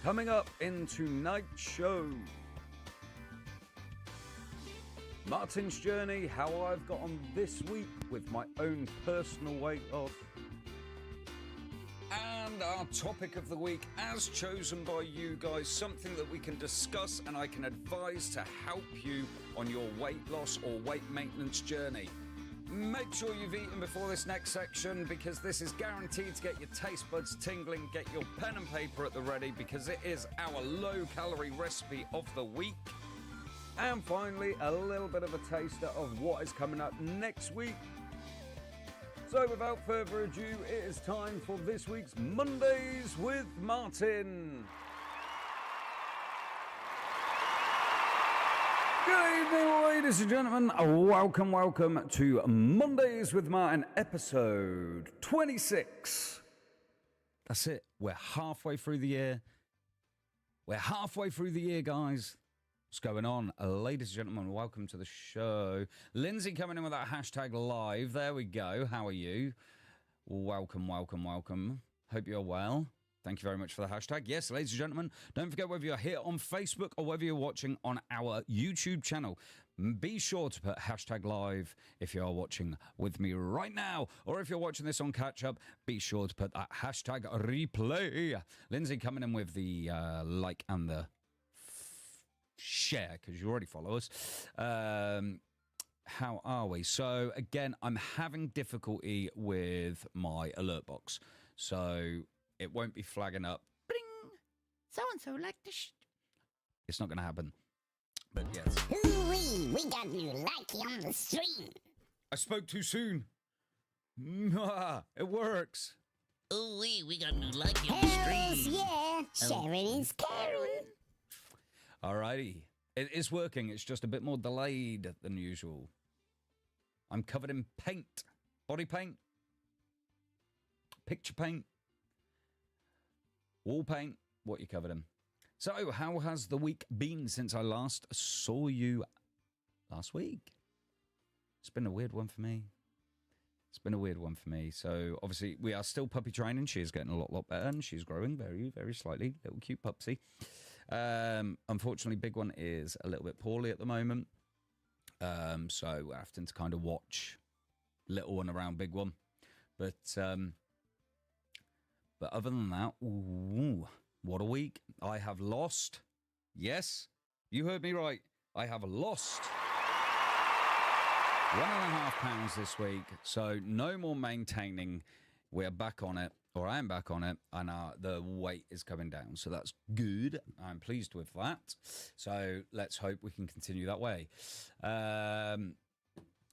Coming up in tonight's show, Martin's journey, how I've got on this week with my own personal weight loss, and our topic of the week, as chosen by you guys, something that we can discuss and I can advise to help you on your weight loss or weight maintenance journey. Make sure you've eaten before this next section, because this is guaranteed to get your taste buds tingling. Get your pen and paper at the ready, because it is our low-calorie recipe of the week. And finally, a little bit of a taster of what is coming up next week. So without further ado, it is time for this week's Mondays with Martin. Good evening, ladies and gentlemen. Welcome to Mondays with Martin, episode 26. That's it. We're halfway through the year. Guys. What's going on? Ladies and gentlemen, welcome to the show. Lindsay coming in with that hashtag live. There we go. How are you? Welcome. Hope you're well. Thank you very much for the hashtag. Yes, ladies and gentlemen, don't forget, whether you're here on Facebook or whether you're watching on our YouTube channel, be sure to put hashtag live if you are watching with me right now. Or if you're watching this on catch up, be sure to put that hashtag replay. Lindsay coming in with the like and the share, because you already follow us. How are we? So again, I'm having difficulty with my alert box, so it won't be flagging up. Bring so-and-so like the It's not going to happen. But yes. Ooh-wee, we got new likey on the stream. I spoke too soon. It works. Ooh-wee, we got new likey on the Hells stream. yeah, sharing is caring. Alrighty. It is working. It's just a bit more delayed than usual. I'm covered in paint. Body paint. Picture paint. Wall paint. What you covered in. So, how has the week been since I last saw you last week? It's been a weird one for me. So, obviously, we are still puppy training. She is getting a lot better, and she's growing very, very slightly. Little cute pupsy. Unfortunately, big one is a little bit poorly at the moment. So, we're having to kind of watch little one around big one. But other than that, ooh, what a week. I have lost. Yes, you heard me right. I have lost 1.5 pounds this week. So no more maintaining. We're back on it, or I am back on it, and the weight is coming down. So that's good. I'm pleased with that. So let's hope we can continue that way.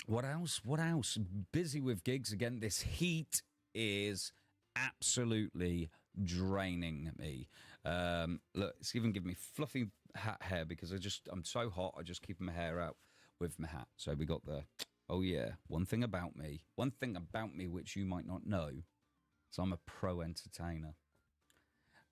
What else? Busy with gigs again. This heat is absolutely draining me. Look, it's even giving me fluffy hat hair because I'm so hot. I just keep my hair out with my hat. So we got the, oh yeah, one thing about me which you might not know. So I'm a pro entertainer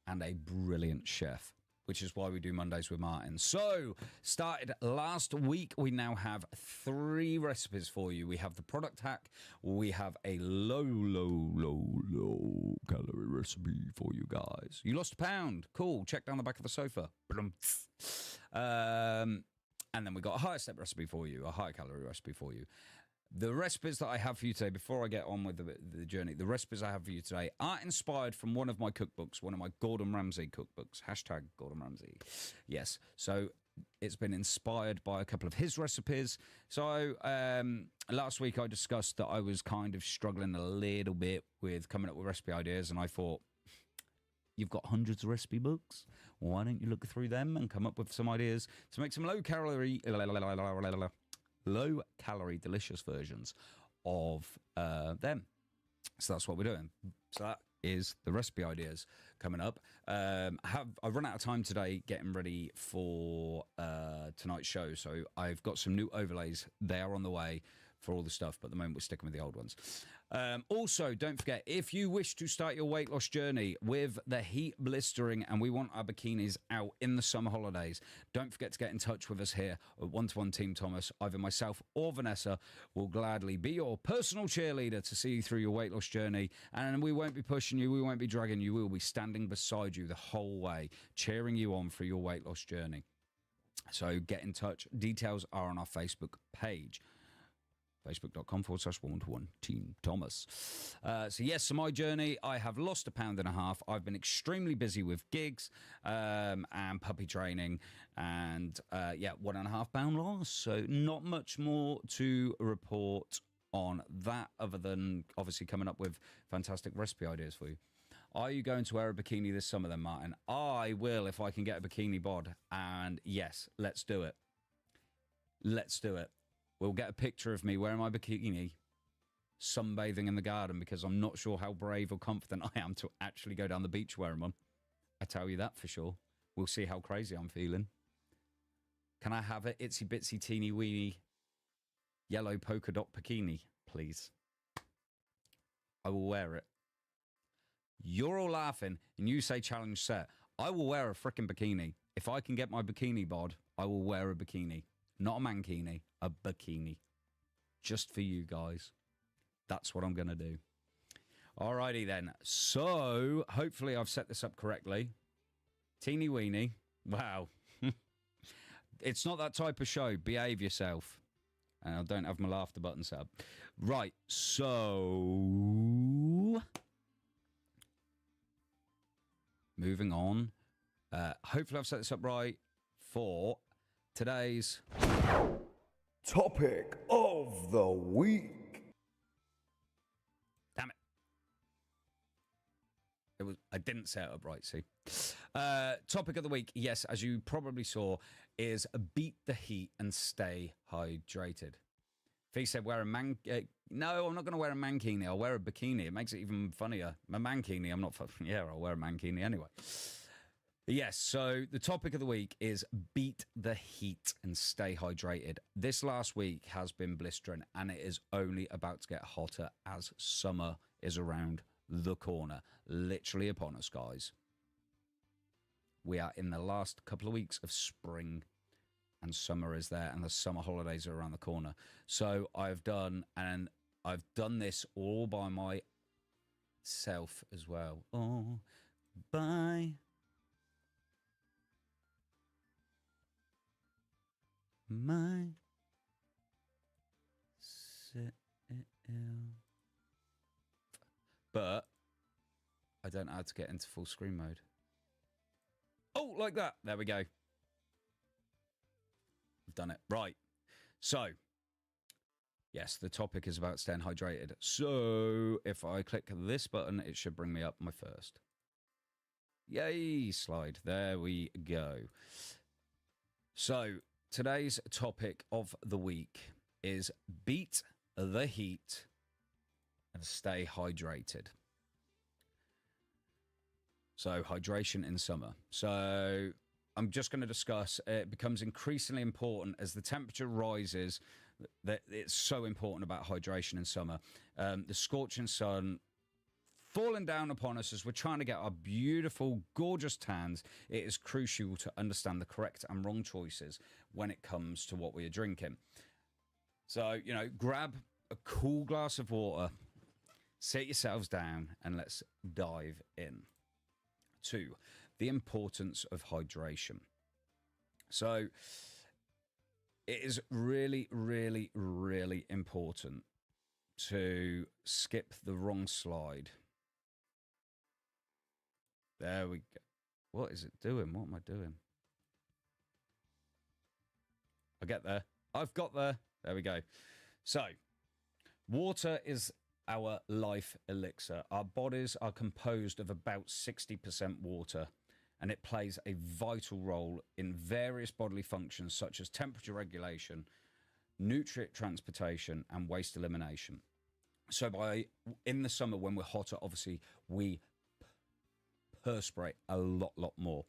and a brilliant chef, which is why we do Mondays with Martin. So, started last week, we now have 3 recipes for you. We have the product hack, we have a low calorie recipe for you guys. You lost a pound, cool, check down the back of the sofa. And then we got a higher step recipe for you, a higher calorie recipe for you. The recipes that I have for you today, before I get on with the journey, the recipes I have for you today are inspired from one of my cookbooks, one of my Gordon Ramsay cookbooks, hashtag Gordon Ramsay. Yes, so it's been inspired by a couple of his recipes. So last week I discussed that I was kind of struggling a little bit with coming up with recipe ideas, and I thought, you've got hundreds of recipe books. Why don't you look through them and come up with some ideas to make some low-calorie, delicious versions of them. So that's what we're doing. So that is the recipe ideas coming up. I've run out of time today getting ready for tonight's show. So I've got some new overlays. They are on the way for all the stuff, but at the moment we're sticking with the old ones. Also, don't forget, if you wish to start your weight loss journey with the heat blistering and we want our bikinis out in the summer holidays, don't forget to get in touch with us here at One-to-One Team Thomas. Either myself or Vanessa will gladly be your personal cheerleader to see you through your weight loss journey, and we won't be pushing you, we won't be dragging you, we will be standing beside you the whole way, cheering you on for your weight loss journey. So get in touch. Details are on our Facebook page. Facebook.com/One-to-One Team Thomas. So yes, so my journey, I have lost 1.5 pounds. I've been extremely busy with gigs and puppy training, and 1.5 pound loss. So not much more to report on that, other than obviously coming up with fantastic recipe ideas for you. Are you going to wear a bikini this summer then, Martin? I will, if I can get a bikini bod. And yes, let's do it. Let's do it. We'll get a picture of me wearing my bikini, sunbathing in the garden, because I'm not sure how brave or confident I am to actually go down the beach wearing one. I tell you that for sure. We'll see how crazy I'm feeling. Can I have an itsy bitsy teeny weeny yellow polka dot bikini, please? I will wear it. You're all laughing and you say challenge set. I will wear a frickin' bikini. If I can get my bikini bod, I will wear a bikini. Not a mankini, a bikini. Just for you guys. That's what I'm going to do. Alrighty then. So, hopefully I've set this up correctly. Teeny weeny. Wow. It's not that type of show. Behave yourself. And I don't have my laughter button set up. Right, so... moving on. Hopefully I've set this up right for today's topic of the week. Damn it. I didn't set it up right, see. Topic of the week, yes, as you probably saw, is beat the heat and stay hydrated. Fee said wear a no, I'm not going to wear a mankini. I'll wear a bikini. It makes it even funnier. A mankini, I'm not... Yeah, I'll wear a mankini anyway. Yes, so the topic of the week is beat the heat and stay hydrated. This last week has been blistering, and it is only about to get hotter as summer is around the corner. Literally upon us, guys. We are in the last couple of weeks of spring, and summer is there, and the summer holidays are around the corner. So I've done this all by myself as well. Oh, bye. My but I don't know how to get into full screen mode. Oh, like that. There we go. I've done it. Right. So, yes, the topic is about staying hydrated. So, if I click this button, it should bring me up my first. Yay, slide. There we go. So, today's topic of the week is beat the heat and stay hydrated. So, hydration in summer. So, I'm just going to discuss, it becomes increasingly important as the temperature rises, that it's so important about hydration in summer. The scorching sun falling down upon us as we're trying to get our beautiful, gorgeous tans. It is crucial to understand the correct and wrong choices when it comes to what we are drinking. So, you know, grab a cool glass of water, sit yourselves down, and let's dive in to the importance of hydration. So it is really, really, really important to skip the wrong slide. There we go. What is it doing? What am I doing? I get there. I've got there. There we go. So, water is our life elixir. Our bodies are composed of about 60% water, and it plays a vital role in various bodily functions such as temperature regulation, nutrient transportation, and waste elimination. So in the summer when we're hotter, obviously we perspirate a lot more.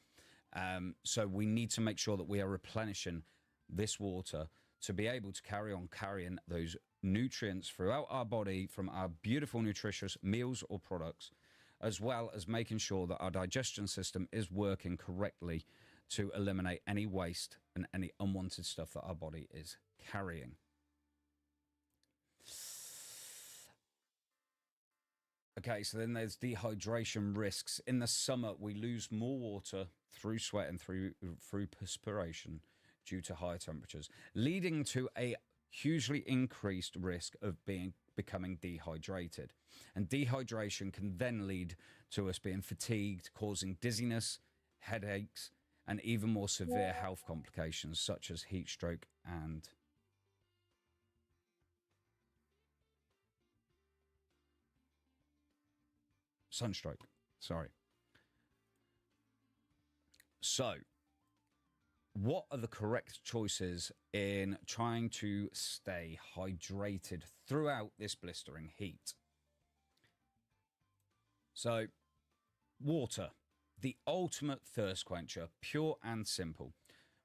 So we need to make sure that we are replenishing this water to be able to carry on carrying those nutrients throughout our body from our beautiful, nutritious meals or products, as well as making sure that our digestion system is working correctly to eliminate any waste and any unwanted stuff that our body is carrying. Okay, so then there's dehydration risks. In the summer, we lose more water through sweat and through perspiration due to higher temperatures, leading to a hugely increased risk of becoming dehydrated. And dehydration can then lead to us being fatigued, causing dizziness, headaches, and even more severe health complications such as heat stroke and sunstroke. Sorry. So, what are the correct choices in trying to stay hydrated throughout this blistering heat? So, water, the ultimate thirst quencher, pure and simple.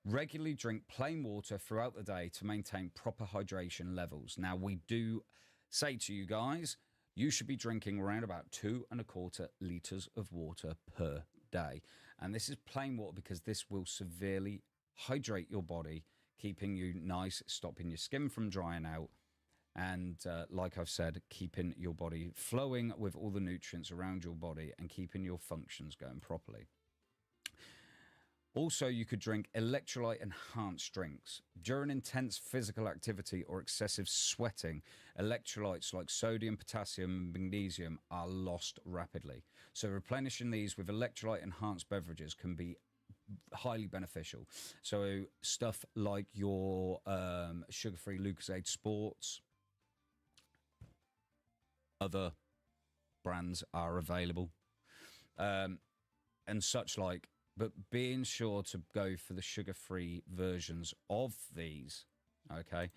Regularly drink plain water throughout the day to maintain proper hydration levels. Now, we do say to you guys, you should be drinking around about 2.25 litres of water per day. And this is plain water because this will severely hydrate your body, keeping you nice, stopping your skin from drying out, and like I've said, keeping your body flowing with all the nutrients around your body and keeping your functions going properly. Also, you could drink electrolyte enhanced drinks. During intense physical activity or excessive sweating, electrolytes like sodium, potassium, and magnesium are lost rapidly. So replenishing these with electrolyte enhanced beverages can be highly beneficial. So stuff like your sugar-free Lucozade Sports, other brands are available, and such like, but being sure to go for the sugar-free versions of these, okay?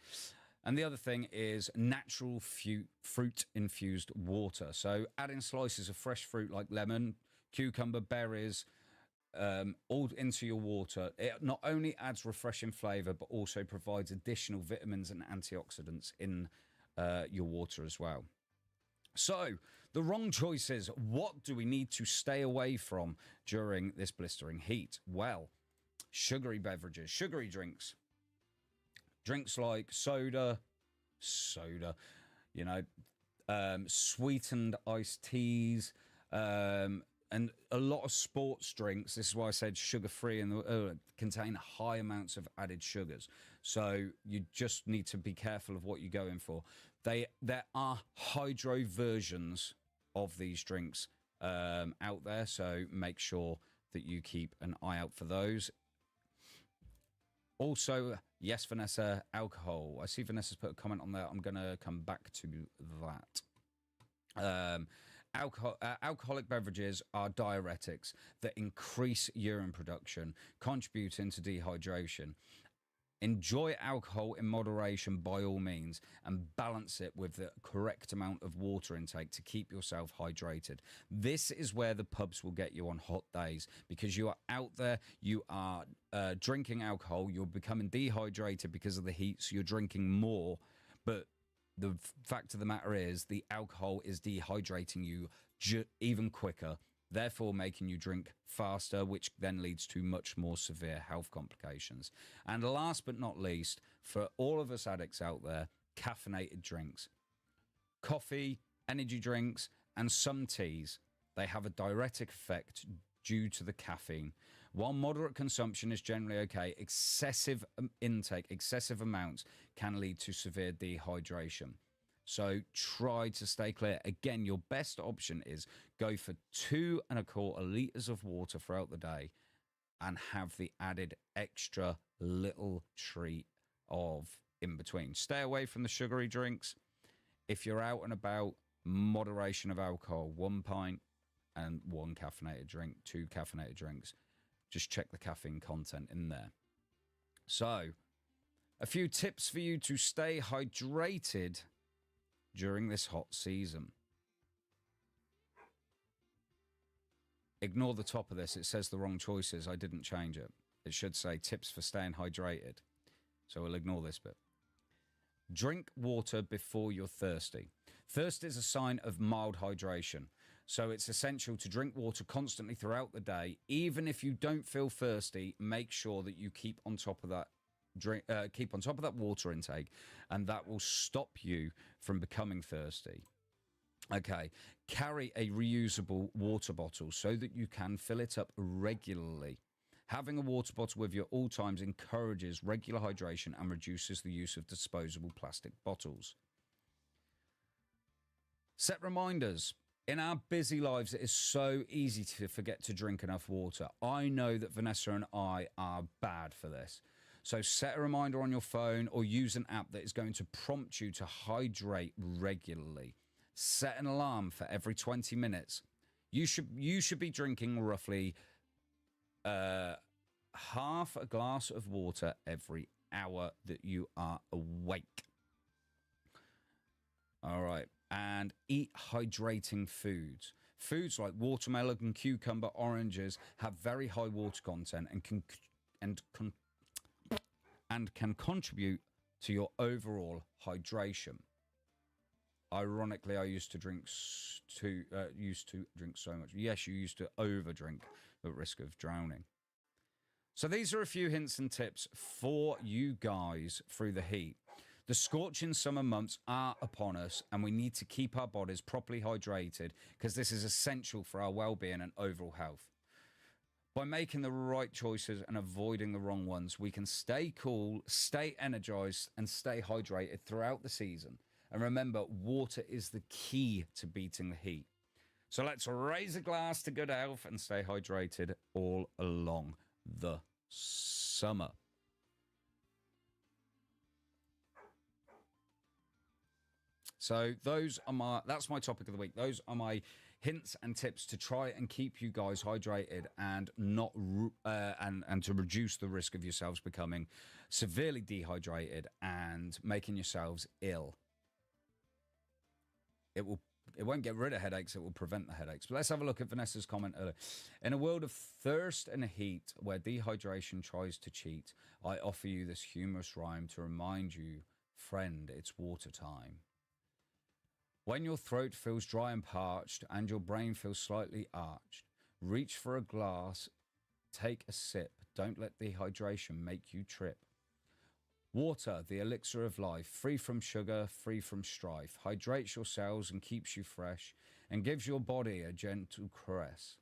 And the other thing is natural fruit-infused water. So adding slices of fresh fruit like lemon, cucumber, berries, all into your water. It not only adds refreshing flavor, but also provides additional vitamins and antioxidants in your water as well. So, the wrong choices. What do we need to stay away from during this blistering heat? Well, sugary beverages, sugary drinks. Drinks like soda, you know, sweetened iced teas, and a lot of sports drinks. This is why I said sugar-free and contain high amounts of added sugars. So you just need to be careful of what you're going for. There are hydro versions of these drinks out there, so make sure that you keep an eye out for those. Also, yes, Vanessa, alcohol. I see Vanessa's put a comment on there. I'm going to come back to that. Alcoholic beverages are diuretics that increase urine production, contributing to dehydration. Enjoy alcohol in moderation by all means, and balance it with the correct amount of water intake to keep yourself hydrated. This is where the pubs will get you on hot days, because you are out there, you are drinking alcohol, you're becoming dehydrated because of the heat, so you're drinking more. But the fact of the matter is the alcohol is dehydrating you even quicker, therefore making you drink faster, which then leads to much more severe health complications. And last but not least, for all of us addicts out there, caffeinated drinks. Coffee, energy drinks, and some teas, they have a diuretic effect due to the caffeine. While moderate consumption is generally okay, excessive intake, excessive amounts can lead to severe dehydration. So try to stay clear. Again, your best option is go for 2.25 litres of water throughout the day and have the added extra little treat of in between. Stay away from the sugary drinks. If you're out and about, moderation of alcohol, 1 pint and 1 caffeinated drink, 2 caffeinated drinks. Just check the caffeine content in there. So, a few tips for you to stay hydrated during this hot season. Ignore the top of this. It says the wrong choices. I didn't change it. It should say tips for staying hydrated. So we'll ignore this bit. Drink water before you're thirsty. Thirst is a sign of mild hydration. So it's essential to drink water constantly throughout the day. Even if you don't feel thirsty, make sure that you keep on top of that keep on top of that water intake, and that will stop you from becoming thirsty. Okay, carry a reusable water bottle so that you can fill it up regularly. Having a water bottle with you at all times encourages regular hydration and reduces the use of disposable plastic bottles. Set reminders. In our busy lives, it is so easy to forget to drink enough water. I know that Vanessa and I are bad for this. So set a reminder on your phone or use an app that is going to prompt you to hydrate regularly. Set an alarm for every 20 minutes. You should be drinking roughly half a glass of water every hour that you are awake. All right. And eat hydrating foods. Foods like watermelon, cucumber, oranges have very high water content and can contribute to your overall hydration. Ironically, I used to drink so much. Yes, you used to overdrink at risk of drowning. So these are a few hints and tips for you guys through the heat. The scorching summer months are upon us, and we need to keep our bodies properly hydrated because this is essential for our well-being and overall health. By making the right choices and avoiding the wrong ones, we can stay cool, stay energized, and stay hydrated throughout the season. And remember, water is the key to beating the heat. So let's raise a glass to good health and stay hydrated all along the summer. So that's my topic of the week. Those are my hints and tips to try and keep you guys hydrated and not and to reduce the risk of yourselves becoming severely dehydrated and making yourselves ill. It won't get rid of headaches, it will prevent the headaches. But let's have a look at Vanessa's comment earlier. In a world of thirst and heat where dehydration tries to cheat, I offer you this humorous rhyme to remind you, friend, it's water time. When your throat feels dry and parched and your brain feels slightly arched, reach for a glass, take a sip. Don't let dehydration make you trip. Water, the elixir of life, free from sugar, free from strife, hydrates your cells and keeps you fresh and gives your body a gentle caress.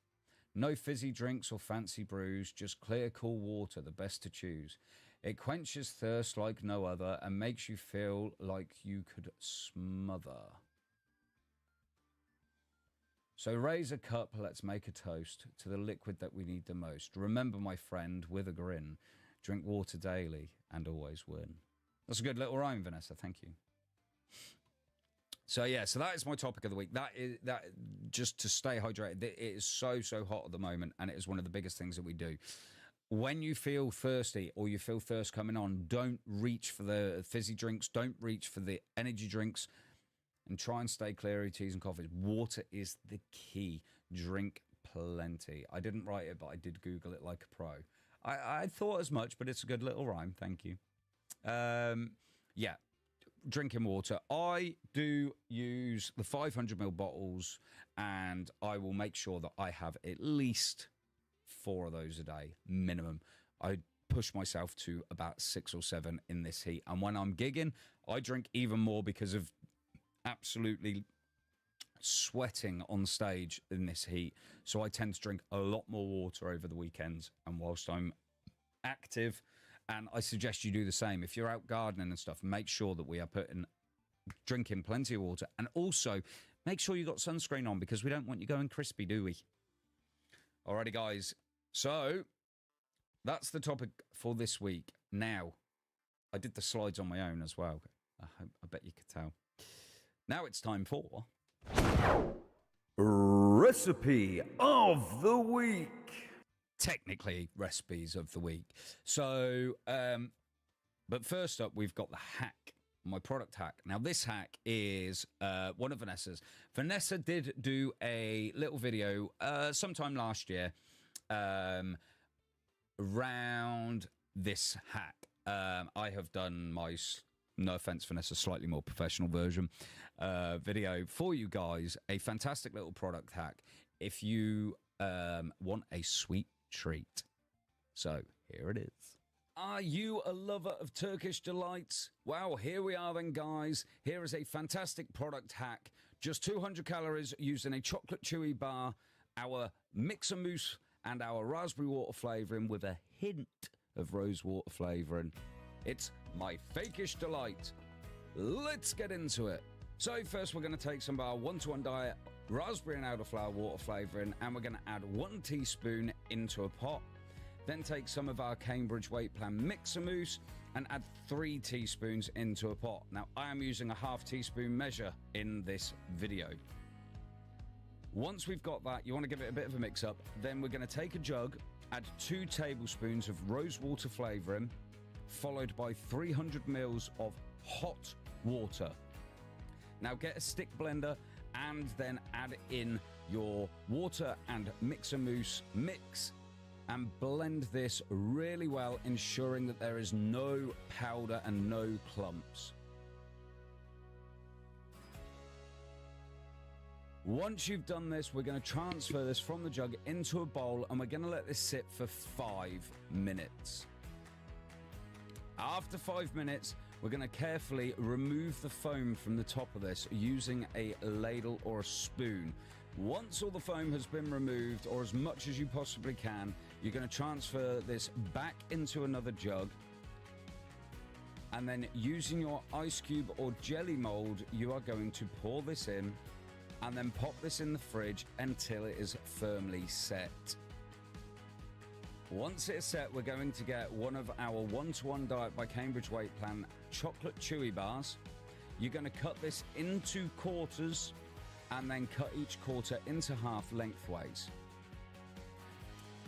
No fizzy drinks or fancy brews, just clear, cool water, the best to choose. It quenches thirst like no other and makes you feel like you could smother. So raise a cup, let's make a toast to the liquid that we need the most. Remember, my friend, with a grin, drink water daily and always win. That's a good little rhyme, Vanessa. Thank you. So yeah, so that is my topic of the week. That just to stay hydrated. It is so hot at the moment, and it is one of the biggest things that we do. When you feel thirsty or you feel thirst coming on, don't reach for the fizzy drinks. Don't reach for the energy drinks. And try and stay clear of teas and coffees. Water is the key. Drink plenty. I didn't write it, but I did Google it like a pro. I thought as much, but it's a good little rhyme. Thank you. Yeah, drinking water. I do use the 500ml bottles, and I will make sure that I have at least 4 of those a day, minimum. I push myself to about 6 or 7 in this heat. And when I'm gigging, I drink even more because of absolutely sweating on stage in this heat. So I tend to drink a lot more water over the weekends and whilst I'm active, and I suggest you do the same. If you're out gardening and stuff, make sure that we are drinking plenty of water, and also make sure you got sunscreen on because we don't want you going crispy, do we? Alrighty guys, so that's the topic for this week. Now, I did the slides on my own as well. I bet you could tell. Now it's time for Recipe of the week. Technically recipes of the week. So, but first up, we've got the hack, my product hack. Now, this hack is one of Vanessa's. Vanessa did do a little video sometime last year around this hack. I have done my no offense, Vanessa, slightly more professional version video for you guys. A fantastic little product hack if you want a sweet treat. So here it is. Are you a lover of Turkish delights? Well, here we are then, guys. Here is a fantastic product hack. Just 200 calories using a chocolate chewy bar, our mixer mousse, and our raspberry water flavouring with a hint of rose water flavouring. It's my fakish delight. Let's get into it. So first we're going to take some of our 1-to-1 diet raspberry and elderflower water flavouring, and we're going to add 1 teaspoon into a pot. Then take some of our Cambridge Weight Plan mixer mousse and add 3 teaspoons into a pot. Now, I am using a ½ teaspoon measure in this video. Once we've got that, you want to give it a bit of a mix up. Then we're going to take a jug, add 2 tablespoons of rose water flavouring, followed by 300 mils of hot water. Now get a stick blender and then add in your water and mixer mousse mix and blend this really well, ensuring that there is no powder and no clumps. Once you've done this, we're going to transfer this from the jug into a bowl and we're going to let this sit for 5 minutes. After 5 minutes, we're going to carefully remove the foam from the top of this using a ladle or a spoon. Once all the foam has been removed, or as much as you possibly can, you're going to transfer this back into another jug. And then using your ice cube or jelly mold, you are going to pour this in and then pop this in the fridge until it is firmly set. Once it's set, we're going to get one of our 1-to-1 Diet by Cambridge Weight Plan chocolate chewy bars. You're going to cut this into quarters and then cut each quarter into half lengthways.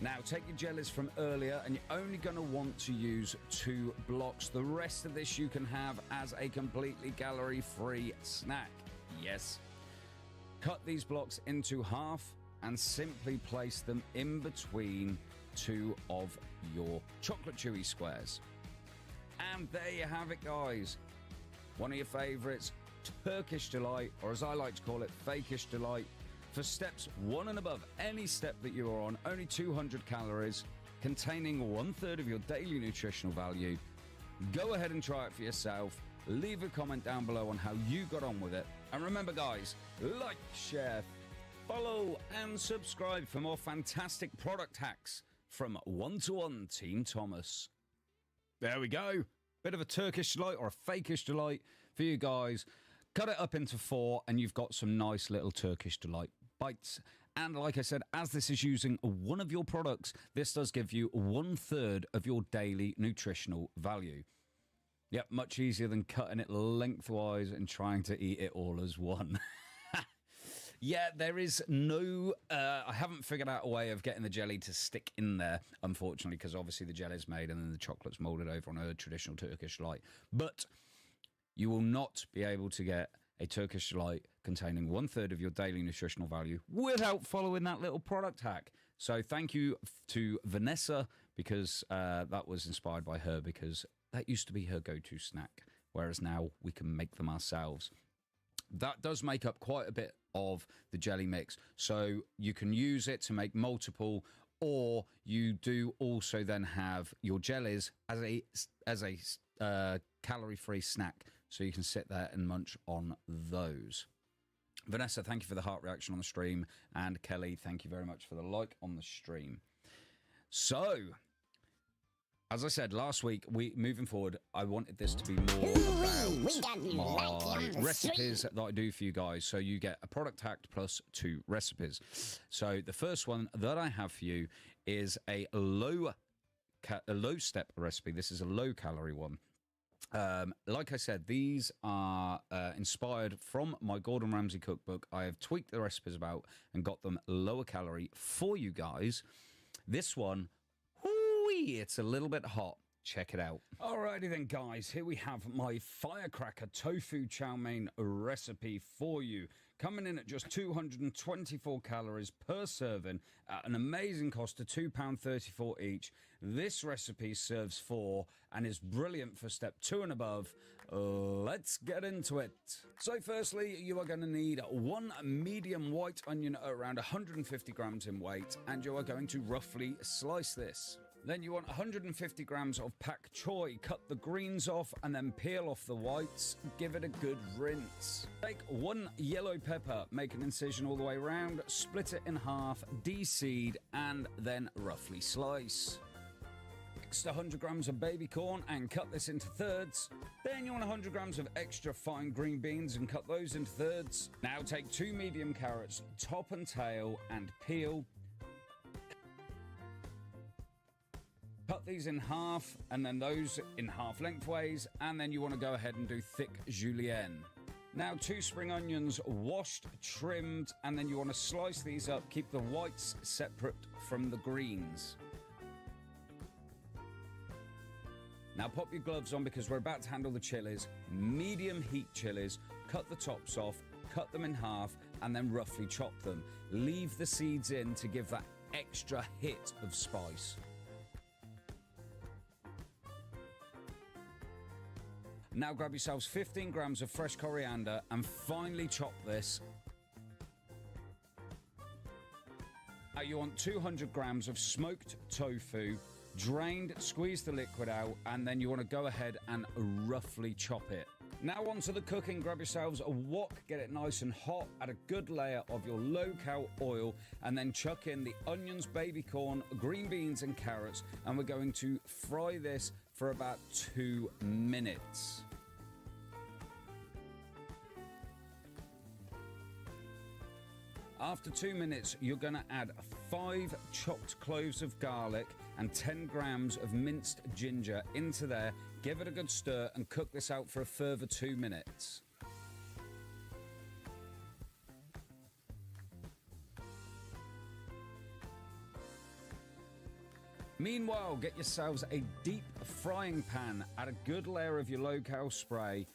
Now take your jellies from earlier and you're only going to want to use 2 blocks. The rest of this you can have as a completely calorie-free snack. Yes. Cut these blocks into half and simply place them in between 2 of your chocolate chewy squares. And there you have it, guys. One of your favorites, Turkish delight, or as I like to call it, fakish delight. For steps 1 and above, any step that you are on, only 200 calories, containing 1/3 of your daily nutritional value. Go ahead and try it for yourself. Leave a comment down below on how you got on with it. And remember, guys, like, share, follow, and subscribe for more fantastic product hacks from 1-to-1 Team Thomas. There we go. Bit of a Turkish delight or a fakish delight for you guys. Cut it up into 4 and you've got some nice little Turkish delight bites. And like I said, as this is using one of your products, this does give you 1/3 of your daily nutritional value. Yep, much easier than cutting it lengthwise and trying to eat it all as one. Yeah, there is no... I haven't figured out a way of getting the jelly to stick in there, unfortunately, because obviously the jelly's made and then the chocolate's moulded over on a traditional Turkish delight. But you will not be able to get a Turkish delight containing 1/3 of your daily nutritional value without following that little product hack. So thank you to Vanessa, because that was inspired by her, because that used to be her go-to snack, whereas now we can make them ourselves. That does make up quite a bit of the jelly mix, so you can use it to make multiple, or you do also then have your jellies as a calorie-free snack, so you can sit there and munch on those. Vanessa, thank you for the heart reaction on the stream, and Kelly, thank you very much for the like on the stream. So, as I said last week, moving forward, I wanted this to be more about my recipes that I do for you guys. So you get a product hack plus 2 recipes. So the first one that I have for you is a low step recipe. This is a low calorie one. Like I said, these are inspired from my Gordon Ramsay cookbook. I have tweaked the recipes about and got them lower calorie for you guys. This one, it's a little bit hot. Check it out. Alrighty then, guys. Here we have my firecracker tofu chow mein recipe for you. coming in at just 224 calories per serving at an amazing cost of £2.34 each. This recipe serves 4 and is brilliant for step 2 and above. Let's get into it. So firstly, you are going to need 1 medium white onion at around 150 grams in weight, and you are going to roughly slice this. Then you want 150 grams of pak choi. Cut the greens off and then peel off the whites. Give it a good rinse. Take 1 yellow pepper, make an incision all the way around, split it in half, de-seed, and then roughly slice. Next, 100 grams of baby corn and cut this into thirds. Then you want 100 grams of extra fine green beans and cut those into thirds. Now take 2 medium carrots, top and tail, and peel. Cut these in half, and then those in half lengthways, and then you want to go ahead and do thick julienne. Now 2 spring onions, washed, trimmed, and then you want to slice these up. Keep the whites separate from the greens. Now pop your gloves on because we're about to handle the chilies. Medium heat chilies. Cut the tops off, cut them in half, and then roughly chop them. Leave the seeds in to give that extra hit of spice. Now grab yourselves 15 grams of fresh coriander and finely chop this. Now you want 200 grams of smoked tofu, drained, squeeze the liquid out, and then you want to go ahead and roughly chop it. Now onto the cooking, grab yourselves a wok, get it nice and hot, add a good layer of your low-cal oil, and then chuck in the onions, baby corn, green beans and carrots, and we're going to fry this for about 2 minutes. After 2 minutes, you're going to add 5 chopped cloves of garlic and 10 grams of minced ginger into there. Give it a good stir and cook this out for a further 2 minutes. Meanwhile, get yourselves a deep frying pan, add a good layer of your low-cal spray,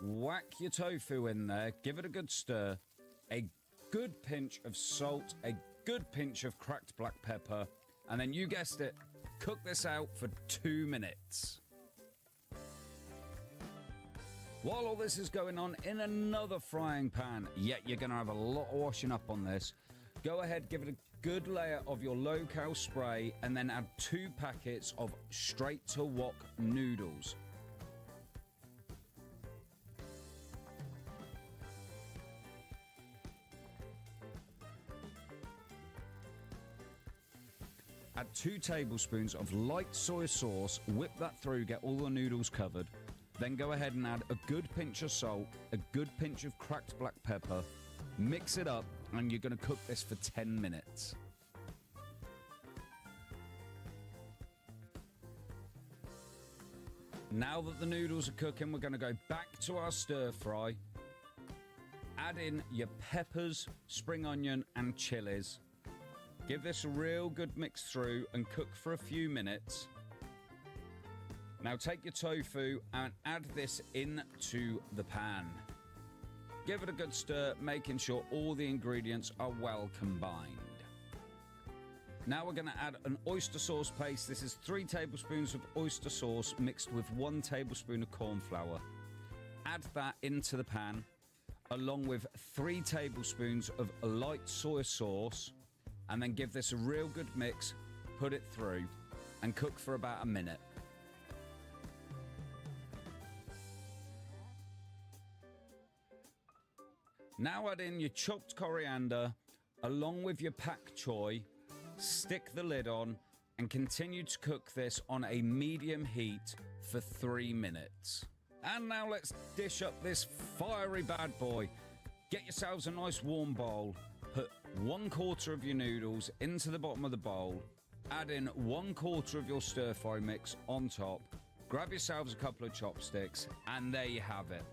whack your tofu in there, give it a good stir, a good pinch of salt, a good pinch of cracked black pepper, and then you guessed it, cook this out for 2 minutes. While all this is going on in another frying pan, yet you're going to have a lot of washing up on this, go ahead, give it a good layer of your low-cal spray, and then add 2 packets of straight-to-wok noodles. Add 2 tablespoons of light soy sauce, whip that through, get all the noodles covered. Then go ahead and add a good pinch of salt, a good pinch of cracked black pepper, mix it up, and you're going to cook this for 10 minutes. Now that the noodles are cooking, we're going to go back to our stir fry. Add in your peppers, spring onion, and chilies. Give this a real good mix through and cook for a few minutes. Now take your tofu and add this into the pan. Give it a good stir, making sure all the ingredients are well combined. Now we're going to add an oyster sauce paste. This is 3 tablespoons of oyster sauce mixed with 1 tablespoon of corn flour. Add that into the pan, along with 3 tablespoons of light soy sauce, and then give this a real good mix, put it through, and cook for about a minute. Now add in your chopped coriander, along with your pak choi, stick the lid on, and continue to cook this on a medium heat for 3 minutes. And now let's dish up this fiery bad boy. Get yourselves a nice warm bowl, put 1/4 of your noodles into the bottom of the bowl, add in 1/4 of your stir fry mix on top, grab yourselves a couple of chopsticks, and there you have it.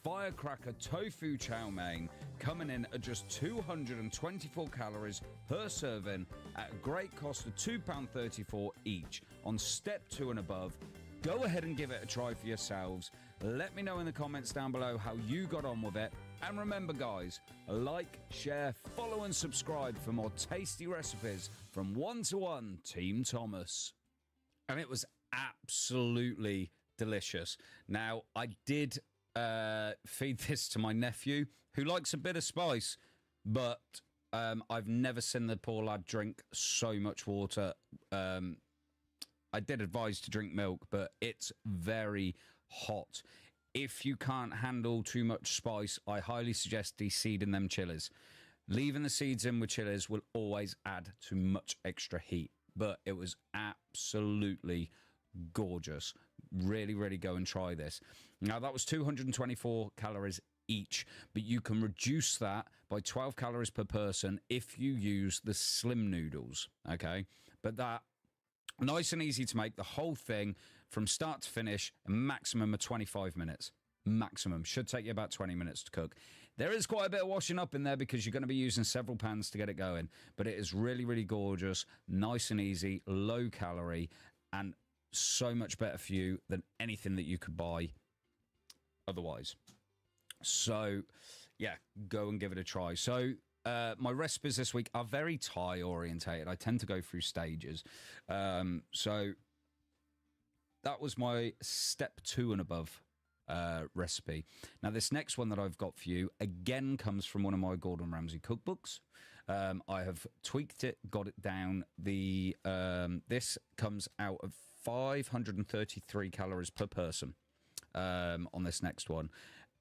Firecracker tofu chow mein, coming in at just 224 calories per serving at a great cost of £2.34 each on step 2 and above. Go ahead and give it a try for yourselves. Let me know in the comments down below how you got on with it. And remember, guys, like, share, follow, and subscribe for more tasty recipes from 1-to-1 Team Thomas. And it was absolutely delicious. Now, I did feed this to my nephew, who likes a bit of spice, but I've never seen the poor lad drink so much water. I did advise to drink milk, but it's very hot. If you can't handle too much spice, I highly suggest de-seeding them chilies. Leaving the seeds in with chilies will always add too much extra heat, but it was absolutely gorgeous. Really, really go and try this. Now, that was 224 calories each, but you can reduce that by 12 calories per person if you use the slim noodles, okay? But that, nice and easy to make, the whole thing from start to finish, a maximum of 25 minutes. Maximum. Should take you about 20 minutes to cook. There is quite a bit of washing up in there because you're going to be using several pans to get it going, but it is really, really gorgeous, nice and easy, low calorie, and so much better for you than anything that you could buy otherwise. So, yeah, go and give it a try. So, my recipes this week are very Thai orientated. I tend to go through stages. So, that was my step 2 and above recipe. Now, this next one that I've got for you, again, comes from one of my Gordon Ramsay cookbooks. I have tweaked it, got it down. This comes out of 533 calories per person on this next one.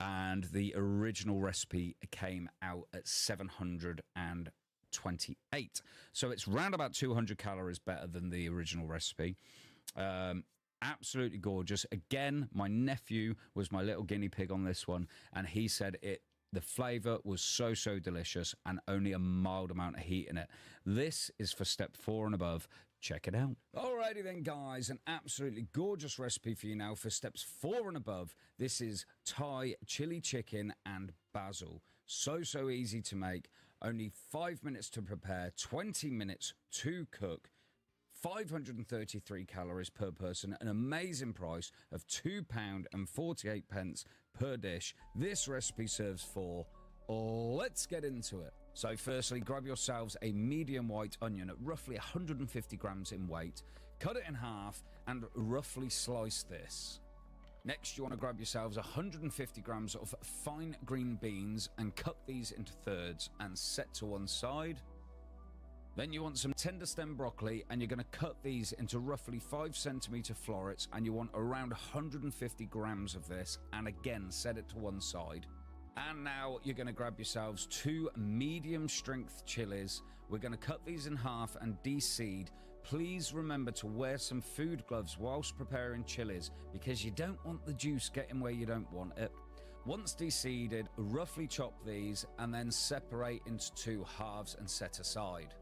And the original recipe came out at 728. So it's round about 200 calories better than the original recipe. Absolutely gorgeous. Again, my nephew was my little guinea pig on this one, and he said the flavor was so delicious and only a mild amount of heat in it. This is for step 4 and above. Check it out. Alrighty then, guys, an absolutely gorgeous recipe for you now for steps 4 and above. This is Thai chili chicken and basil. So easy to make. Only 5 minutes to prepare, 20 minutes to cook. 533 calories per person, an amazing price of £2.48 per dish. This recipe serves 4. Let's get into it. So firstly, grab yourselves a medium white onion at roughly 150 grams in weight, cut it in half and roughly slice this. Next, you want to grab yourselves 150 grams of fine green beans and cut these into thirds and set to one side. Then you want some tender stem broccoli, and you're going to cut these into roughly 5 centimeter florets, and you want around 150 grams of this, and again set it to one side. And now you're going to grab yourselves 2 medium strength chilies. We're going to cut these in half and de-seed. Please remember to wear some food gloves whilst preparing chilies, because you don't want the juice getting where you don't want it. Once de-seeded, roughly chop these and then separate into 2 halves and set aside.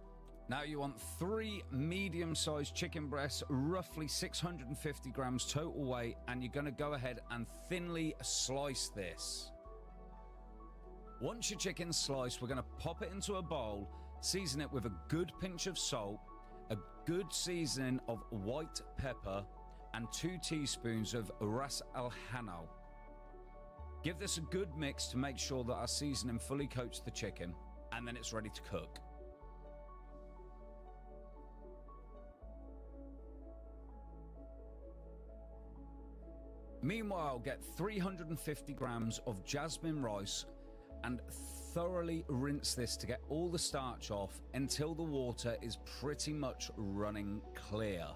Now you want 3 medium-sized chicken breasts, roughly 650 grams total weight, and you're going to go ahead and thinly slice this. Once your chicken's sliced, we're going to pop it into a bowl, season it with a good pinch of salt, a good seasoning of white pepper, and 2 teaspoons of ras al hanow. Give this a good mix to make sure that our seasoning fully coats the chicken, and then it's ready to cook. Meanwhile, get 350 grams of jasmine rice and thoroughly rinse this to get all the starch off until the water is pretty much running clear.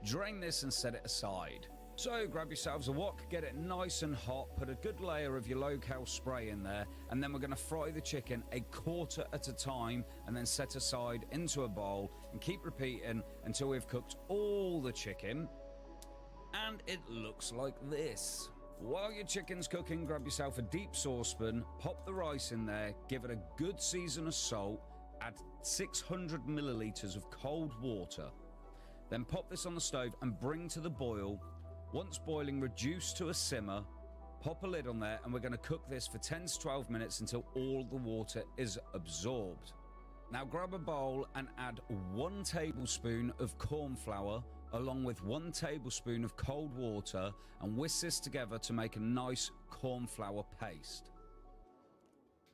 Drain this and set it aside. So grab yourselves a wok, get it nice and hot, put a good layer of your low-cal spray in there, and then we're going to fry the chicken a quarter at a time and then set aside into a bowl and keep repeating until we've cooked all the chicken. And it looks like this. While your chicken's cooking, grab yourself a deep saucepan, pop the rice in there, give it a good season of salt, add 600 milliliters of cold water. Then pop this on the stove and bring to the boil. Once boiling, reduce to a simmer, pop a lid on there, and we're going to cook this for 10 to 12 minutes until all the water is absorbed. Now grab a bowl and add 1 tablespoon of corn flour, along with 1 tablespoon of cold water, and whisk this together to make a nice corn flour paste.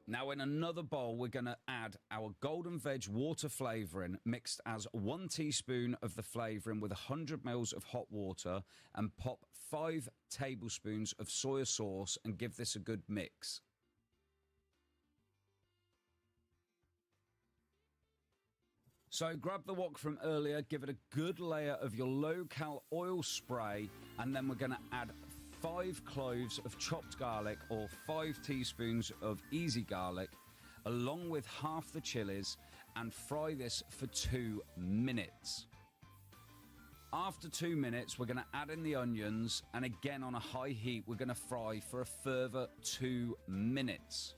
Now, in another bowl, we're going to add our golden veg water flavouring mixed as 1 teaspoon of the flavouring with 100 mils of hot water and pop 5 tablespoons of soy sauce and give this a good mix. So grab the wok from earlier, give it a good layer of your low-cal oil spray, and then we're going to add 5 cloves of chopped garlic or 5 teaspoons of easy garlic, along with half the chilies, and fry this for 2 minutes. After 2 minutes, we're going to add in the onions, and again on a high heat, we're going to fry for a further 2 minutes.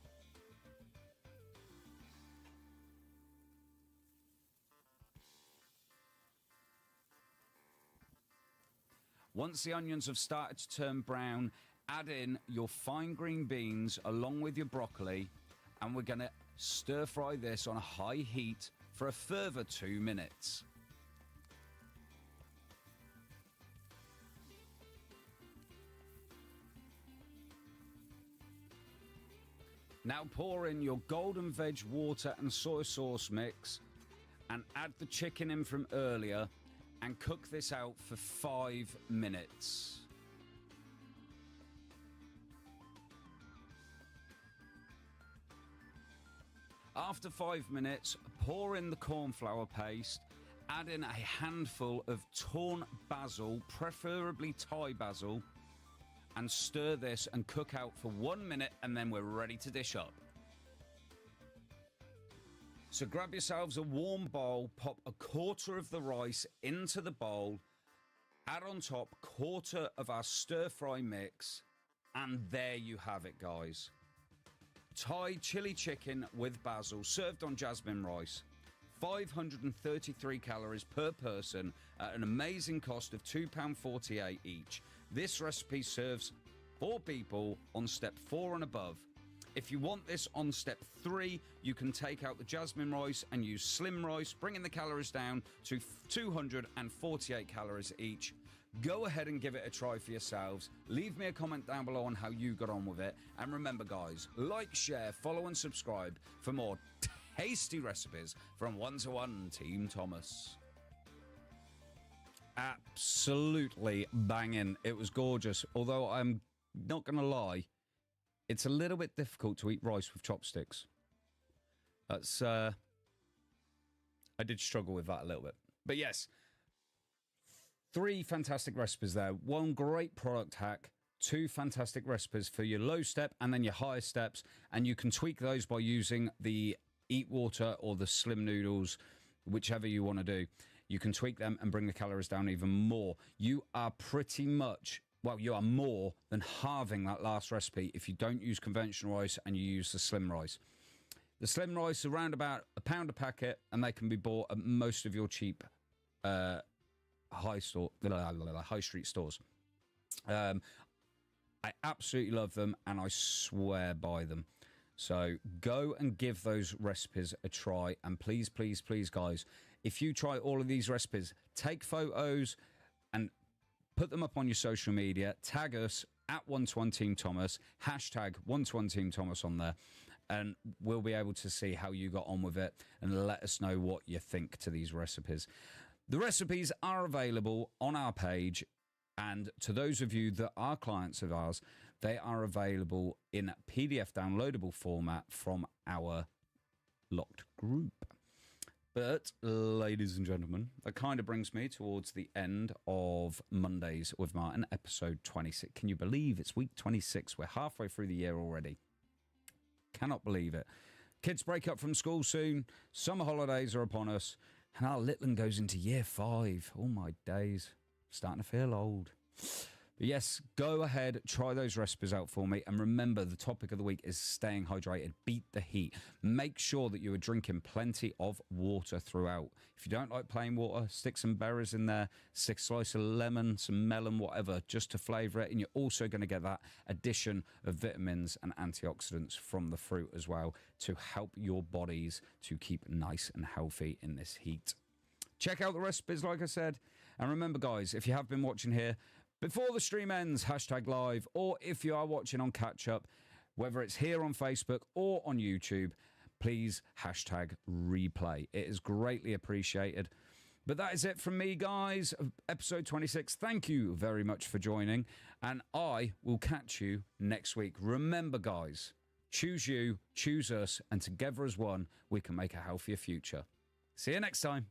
Once the onions have started to turn brown, add in your fine green beans along with your broccoli, and we're going to stir fry this on a high heat for a further 2 minutes. Now pour in your golden veg water and soy sauce mix and add the chicken in from earlier and cook this out for 5 minutes. After 5 minutes, pour in the cornflour paste, add in a handful of torn basil, preferably Thai basil, and stir this and cook out for 1 minute, and then we're ready to dish up. So grab yourselves a warm bowl, pop a quarter of the rice into the bowl, add on top quarter of our stir fry mix, and there you have it, guys. Thai chili chicken with basil served on jasmine rice. 533 calories per person at an amazing cost of £2.48 each. This recipe serves 4 people on step 4 and above. If you want this on step 3, you can take out the jasmine rice and use slim rice, bringing the calories down to 248 calories each. Go ahead and give it a try for yourselves. Leave me a comment down below on how you got on with it. And remember, guys, like, share, follow and subscribe for more tasty recipes from 1-to-1 Team Thomas. Absolutely banging. It was gorgeous. Although I'm not going to lie, it's a little bit difficult to eat rice with chopsticks. That's, I did struggle with that a little bit. But yes, 3 fantastic recipes there. 1 great product hack. 2 fantastic recipes for your low step and then your higher steps. And you can tweak those by using the Eat Water or the Slim Noodles, whichever you want to do. You can tweak them and bring the calories down even more. You are pretty much... well, you are more than halving that last recipe if you don't use conventional rice and you use the slim rice. The slim rice are around about £1 a packet, and they can be bought at most of your cheap high street stores. I absolutely love them, and I swear by them. So go and give those recipes a try. And please, please, please, guys, if you try all of these recipes, take photos and put them up on your social media, tag us at 1-to-1 Team Thomas, hashtag 1-to-1 Team Thomas on there, and we'll be able to see how you got on with it and let us know what you think to these recipes. The recipes are available on our page, and to those of you that are clients of ours, they are available in PDF downloadable format from our locked group. But, ladies and gentlemen, that kind of brings me towards the end of Mondays with Martin, episode 26. Can you believe it's week 26? We're halfway through the year already. Cannot believe it. Kids break up from school soon. Summer holidays are upon us. And our little one goes into year 5. Oh, my days. Starting to feel old. But yes, go ahead, try those recipes out for me. And remember, the topic of the week is staying hydrated. Beat the heat. Make sure that you are drinking plenty of water throughout. If you don't like plain water, stick some berries in there, stick a slice of lemon, some melon, whatever, just to flavour it. And you're also going to get that addition of vitamins and antioxidants from the fruit as well to help your bodies to keep nice and healthy in this heat. Check out the recipes, like I said. And remember, guys, if you have been watching here, before the stream ends, hashtag live, or if you are watching on catch up, whether it's here on Facebook or on YouTube, please hashtag replay. It is greatly appreciated. But that is it from me, guys. Episode 26. Thank you very much for joining. And I will catch you next week. Remember, guys, choose you, choose us, and together as one, we can make a healthier future. See you next time.